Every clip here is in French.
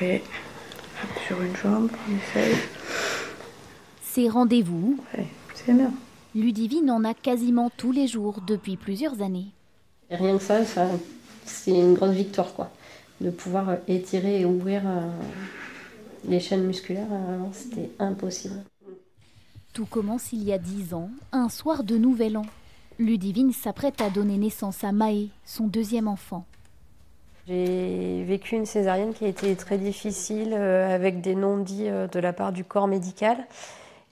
Prêt. Sur une jambe, on essaye. Ces rendez-vous, Ouais, c'est bien. Ludivine en a quasiment tous les jours depuis plusieurs années. Et rien que ça, c'est une grande victoire, quoi. De pouvoir étirer et ouvrir les chaînes musculaires, c'était impossible. Tout commence il y a 10 ans, un soir de Nouvel An. Ludivine s'apprête à donner naissance à Maë, son deuxième enfant. J'ai vécu une césarienne qui a été très difficile, avec des non-dits de la part du corps médical.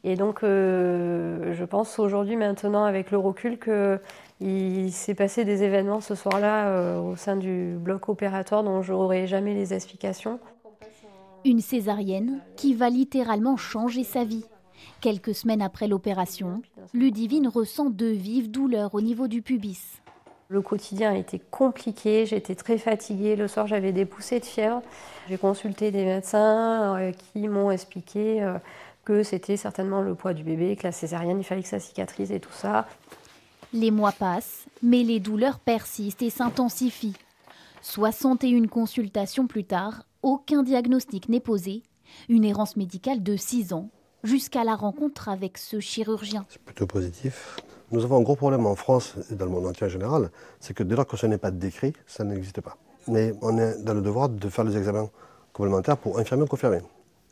Et donc, je pense aujourd'hui, maintenant, avec le recul, qu'il s'est passé des événements ce soir-là au sein du bloc opératoire dont je n'aurai jamais les explications. Une césarienne qui va littéralement changer sa vie. Quelques semaines après l'opération, Ludivine ressent de vives douleurs au niveau du pubis. Le quotidien a été compliqué, j'étais très fatiguée. Le soir, j'avais des poussées de fièvre. J'ai consulté des médecins qui m'ont expliqué que c'était certainement le poids du bébé, que la césarienne, il fallait que ça cicatrise et tout ça. Les mois passent, mais les douleurs persistent et s'intensifient. 61 consultations plus tard, aucun diagnostic n'est posé. Une errance médicale de 6 ans, jusqu'à la rencontre avec ce chirurgien. C'est plutôt positif. Nous avons un gros problème en France et dans le monde entier en général, c'est que dès lors que ce n'est pas décrit, ça n'existe pas. Mais on est dans le devoir de faire les examens complémentaires pour infirmer ou confirmer.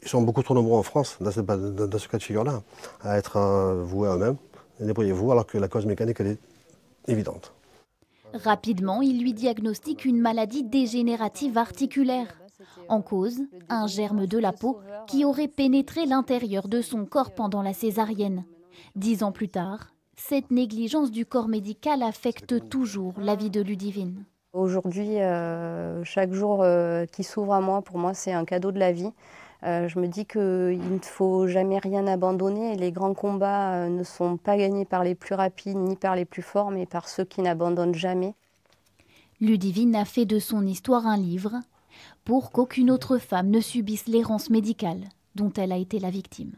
Ils sont beaucoup trop nombreux en France, dans ce cas de figure-là, à être voués à eux-mêmes. Débrouillez-vous, alors que la cause mécanique, elle est évidente. Rapidement, il lui diagnostique une maladie dégénérative articulaire. En cause, un germe de la peau qui aurait pénétré l'intérieur de son corps pendant la césarienne. 10 ans plus tard, cette négligence du corps médical affecte toujours la vie de Ludivine. Aujourd'hui, chaque jour qui s'ouvre à moi, pour moi, c'est un cadeau de la vie. Je me dis qu'il ne faut jamais rien abandonner. Les grands combats ne sont pas gagnés par les plus rapides ni par les plus forts, mais par ceux qui n'abandonnent jamais. Ludivine a fait de son histoire un livre pour qu'aucune autre femme ne subisse l'errance médicale dont elle a été la victime.